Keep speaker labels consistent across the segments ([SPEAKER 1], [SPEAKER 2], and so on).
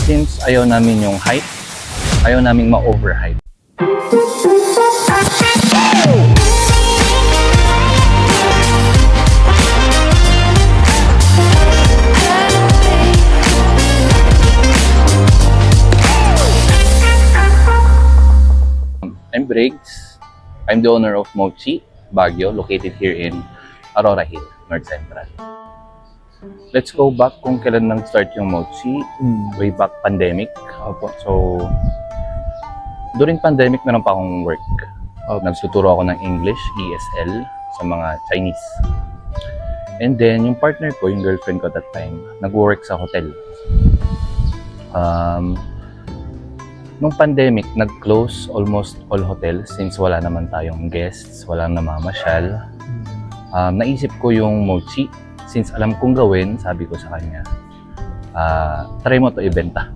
[SPEAKER 1] Since ayaw namin yung hype, ayaw namin ma-overhype. I'm Briggs. I'm the owner of Mochi Baguio, located here in Aurora Hill, North Central. Let's go back kung kailan nang start yung Mochi, way back pandemic.
[SPEAKER 2] Opo.
[SPEAKER 1] So, during pandemic, meron pa akong work. Nagtuturo ako ng English, ESL, sa mga Chinese. And then, yung partner ko, yung girlfriend ko at that time, nag-work sa hotel. Nung pandemic, nag-close almost all hotels since wala naman tayong guests, walang namamasyal. Naisip ko yung Mochi. Since alam kong gawin, sabi ko sa kanya, try mo to ibenta.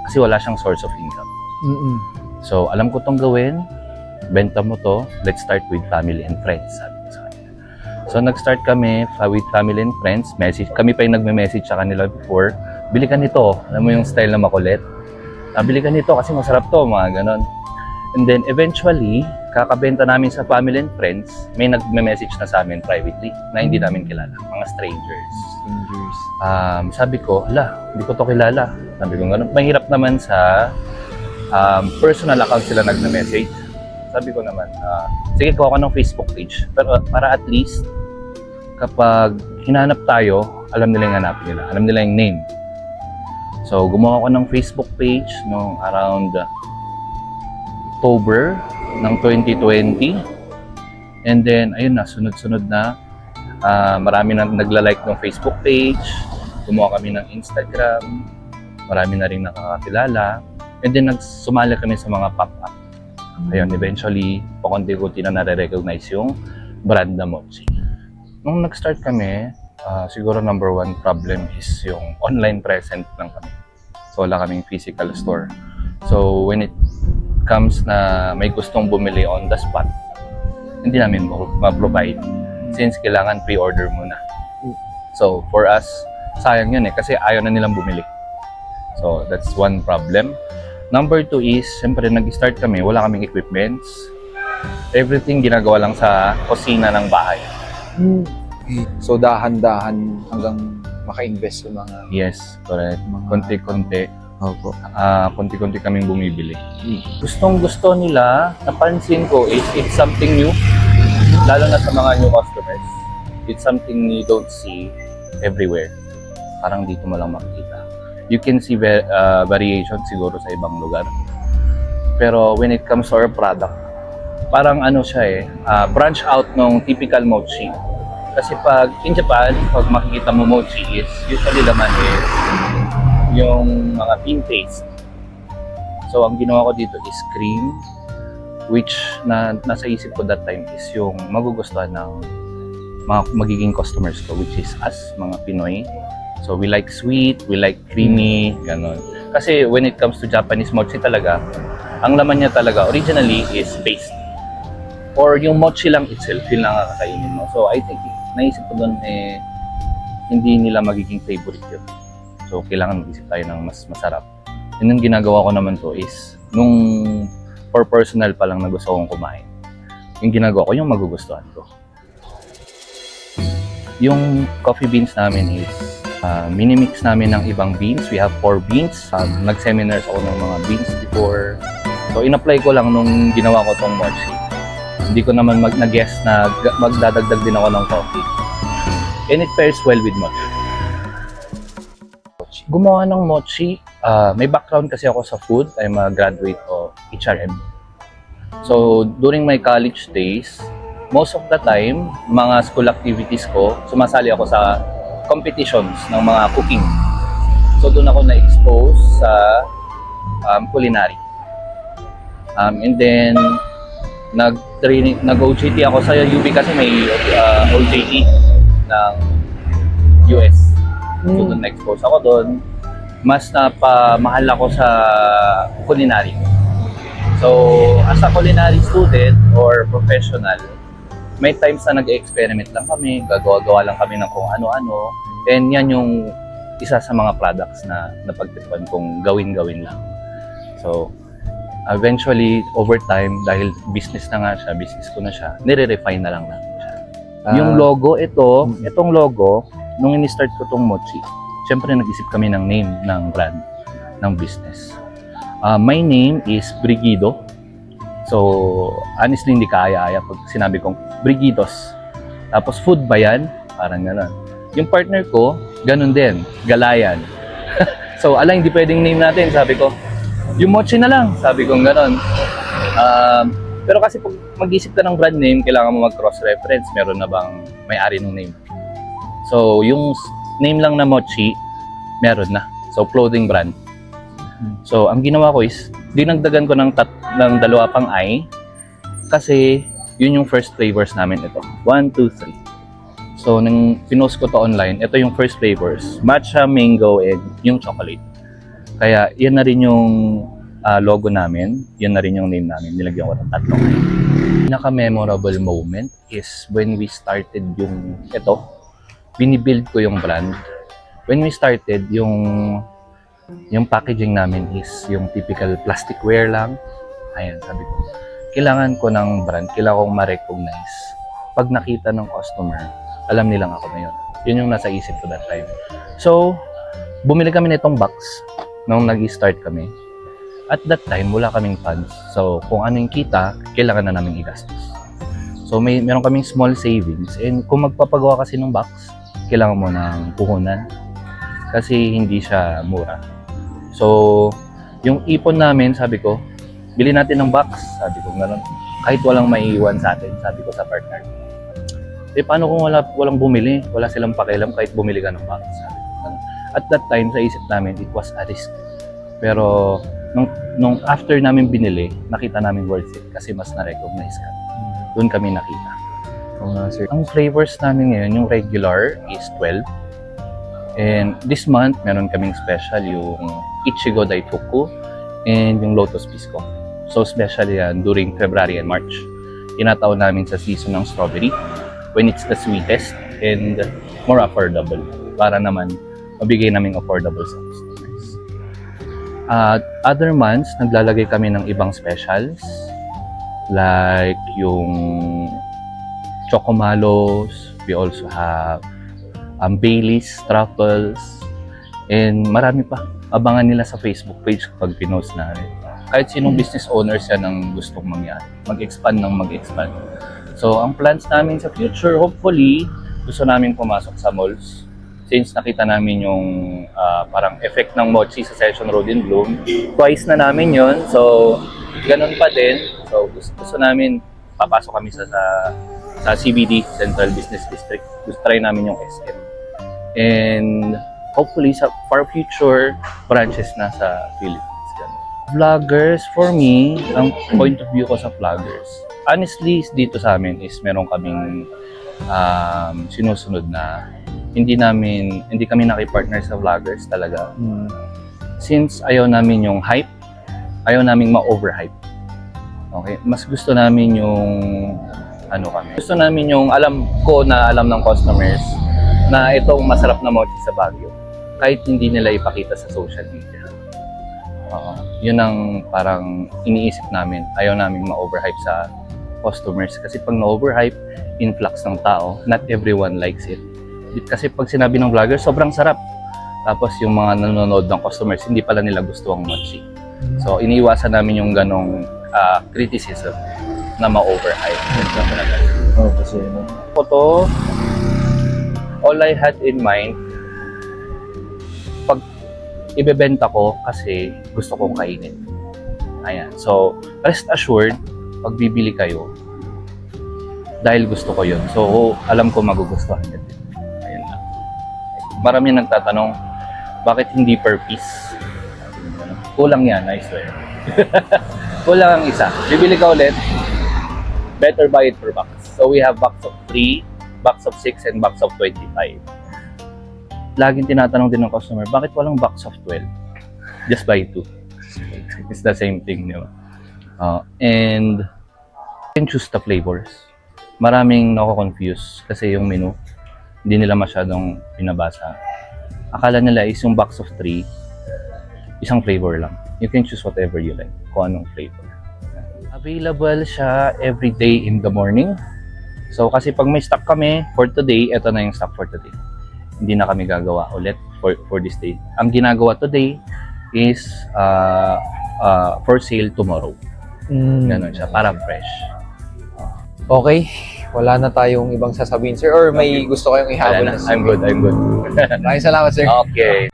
[SPEAKER 1] Kasi wala siyang source of income. So, alam ko tong gawin, benta mo to, let's start with family and friends, sabi ko sa kanya. So, nag-start kami with family and friends. Kami pa yung nagme-message sa kanila before, bili ka nito, alam mo yung style na makulit. Bili ka nito kasi masarap to, mga ganon. And then, eventually, kakabenta namin sa family and friends, may nagme-message na sa amin privately na hindi namin kilala, mga strangers. Sabi ko, hindi ko to kilala. Sabi ko, ganun. Mahirap naman sa personal account sila nagme-message. Sabi ko naman, sige, kuha ko ng Facebook page. Pero para at least, kapag hinanap tayo, alam nila yung hanapin nila. Alam nila yung name. So, gumawa ko ng Facebook page noong around October ng 2020. And then, ayun na, sunod-sunod na. Marami na nagla-like ng Facebook page. Gumawa kami ng Instagram. Marami na rin nakakakilala. And then, nagsumali kami sa mga pop-up. Ayun, eventually, pakunti-kunti na nare-recognize yung brand na Mochi. Nung nag-start kami, siguro number one problem is yung online present lang kami. So, wala kaming physical store. So, when it comes na may gustong bumili on the spot, hindi namin ma-provide since kailangan pre-order muna. So, for us, sayang yun kasi ayaw na nilang bumili. So, that's one problem. Number two is, siyempre nag-start kami, wala kaming equipments. Everything ginagawa lang sa kusina ng bahay.
[SPEAKER 2] So, dahan-dahan hanggang maka-invest sa mga...
[SPEAKER 1] Yes, correct. Konti-konti.
[SPEAKER 2] Opo.
[SPEAKER 1] Konti-konti kaming bumibili. Gustong-gusto nila, napansin ko is it's something new. Lalo na sa mga new customers. It's something you don't see everywhere. Parang dito mo lang makikita. You can see variation siguro sa ibang lugar. Pero when it comes to our product, parang ano siya branch out ng typical Mochi. Kasi pag in Japan, pag makikita mo Mochi is usually laman is yung mga bean paste. So ang ginawa ko dito is cream, which nasa isip ko that time is yung magugustuhan ng mga magiging customers ko, which is us, mga Pinoy. So we like sweet, we like creamy, ganon. Kasi when it comes to Japanese Mochi talaga, ang laman niya talaga originally is paste. Or yung Mochi lang itself, yun lang kakakainin mo. So I think, naisip ko doon hindi nila magiging favorite yun. So kailangan mag-isip tayo ng mas masarap. And yung ginagawa ko naman to is, nung for personal pa lang na gusto kong kumain, yung ginagawa ko, yung magugustuhan ko. Yung coffee beans namin is, minimix namin ng ibang beans. We have 4 beans. Nag-seminars ako ng mga beans before. So in-apply ko lang nung ginawa ko tong Mochi. Hindi ko naman nag-guess na magdadagdag din ako ng coffee. And it pairs well with Mochi. Gumawa ng Mochi, may background kasi ako sa food. I'm a graduate of HRM. So during my college days, most of the time, mga school activities ko, sumasali ako sa competitions ng mga cooking. So doon ako na-expose sa culinary. And then, nag-OJT ako sa UP kasi may OJT ng US. So doon na-expose ako doon. Mas napamahal ako sa culinary. So, as a culinary student or professional, may times na nag-experiment lang kami, gagawa-gawa lang kami ng kung ano-ano. And yan yung isa sa mga products na napagtipuan kong gawin lang. So, eventually, over time, dahil business na nga siya, business ko na siya, nire-refine na lang natin siya. Yung logo, itong logo, nung in-start ko tong Mochi, syempre nag-isip kami ng name ng brand, ng business. My name is Brigido. So, honestly, hindi kaaya-aya pag sinabi kong Brigidos. Tapos, food ba yan? Parang gano'n. Yung partner ko, ganun din, Galayan. So, ala, hindi pwedeng name natin. Sabi ko, yung Mochi na lang. Sabi ko gano'n. Pero kasi pag mag-isip ka ng brand name, kailangan mo mag-cross-reference. Meron na bang may-ari ng name? So, yung name lang na Mochi, meron na. So, clothing brand. So, ang ginawa ko is, dinagdagan ko ng dalawa pang I kasi yun yung first flavors namin ito. 1, 2, 3. So, nang pinost ko to online, ito yung first flavors. Matcha, mango, and yung chocolate. Kaya, yan na rin yung logo namin. Yan na rin yung name namin. Nilagyan ko ng tatlong I. Pinaka-memorable moment is when we started yung ito. Binibuild ko yung brand. When we started, yung packaging namin is yung typical plasticware lang. Ayan, sabi ko, kailangan ko ng brand, kailangan kong ma-recognize. Pag nakita ng customer, alam nilang ako na yun. Yun yung nasa isip ko that time. So, bumili kami nitong box nung nag-start kami. At that time, wala kaming funds. So, kung ano yung kita, kailangan na namin i-gastos. So, meron kaming small savings. And kung magpapagawa kasi ng box, kailangan mo ng puhunan. Kasi hindi siya mura. So, yung ipon namin, sabi ko, bili natin ng box. Sabi ko, gano'n. Kahit walang maiiwan sa atin, sabi ko sa partner. Eh, paano kung walang bumili? Wala silang pakialam kahit bumili ka ng box. Sabi ko, gano'n. At that time, sa isip namin, it was a risk. Pero, nung after namin binili, nakita namin worth it kasi mas na-recognize ka. Doon kami nakita.
[SPEAKER 2] Sir.
[SPEAKER 1] Ang flavors namin ngayon, yung regular is 12. And this month, meron kaming special yung Ichigo Daitoku and yung Lotus Pisco. So special yan during February and March. Tinataon namin sa season ng strawberry when it's the sweetest and more affordable. Para naman mabigay naming affordable sa customers. Other months, naglalagay kami ng ibang specials like yung Chocomalos. We also have Baileys, truffles, and marami pa. Abangan nila sa Facebook page pag pinost namin. Kahit sinong business owners yan ang gustong mangyari. Mag-expand ng mag-expand. So, ang plans namin sa future, hopefully, gusto namin pumasok sa malls. Since nakita namin yung parang effect ng Mochi sa Session Road in Bloom. Twice na namin yon. So, ganun pa din. So, gusto namin papasok kami sa CBD, Central Business District. Gusto try namin yung SM. And hopefully sa far future branches na sa Philippines. Ganun. Vloggers, for me, ang point of view ko sa vloggers, honestly, dito sa amin is meron kaming sinusunod na hindi kami nakipartner sa vloggers talaga. Since ayaw namin yung hype, ayaw namin ma-overhype. Okay? Mas gusto namin yung gusto namin yung alam ng customers na itong masarap na mochi sa Baguio. Kahit hindi nila ipakita sa social media. Yun ang parang iniisip namin. Ayaw namin ma-overhype sa customers. Kasi pag na-overhype, influx ng tao, not everyone likes it. Kasi pag sinabi ng vlogger, sobrang sarap. Tapos yung mga nanonood ng customers, hindi pala nila gusto ang mochi. So, iniiwasan namin yung ganong criticism na ma-overhype.
[SPEAKER 2] Kasi
[SPEAKER 1] Ito, all I had in mind, pag ibebenta ko kasi gusto kong kainin. Ayan. So, rest assured, pag bibili kayo, dahil gusto ko yun. So, alam ko magugustuhan nyo din. Ayan lang. Marami nagtatanong, bakit hindi per piece? Kulang yan, I swear. Kulang ang isa. Bibili ka ulit, better buy it per box. So, we have box of 3, box of 6, and box of 25. Laging tinatanong din ng customer, bakit walang box of 12? Just buy 2. It's the same thing, di ba? And you can choose the flavors. Maraming nako-confuse kasi yung menu, hindi nila masyadong pinabasa. Akala nila is yung box of 3, isang flavor lang. You can choose whatever you like, kung anong flavor. Available siya every day in the morning. So kasi pag may stock kami for today, ito na yung stock for today. Hindi na kami gagawa ulit for this day. Ang ginagawa today is for sale tomorrow. Ganon siya, para fresh.
[SPEAKER 3] Okay. Wala na tayong ibang sasabihin, sir. Or may gusto kayong ihabol
[SPEAKER 1] Wala
[SPEAKER 3] na
[SPEAKER 1] na. I'm good.
[SPEAKER 3] Maraming salamat, sir.
[SPEAKER 1] Okay.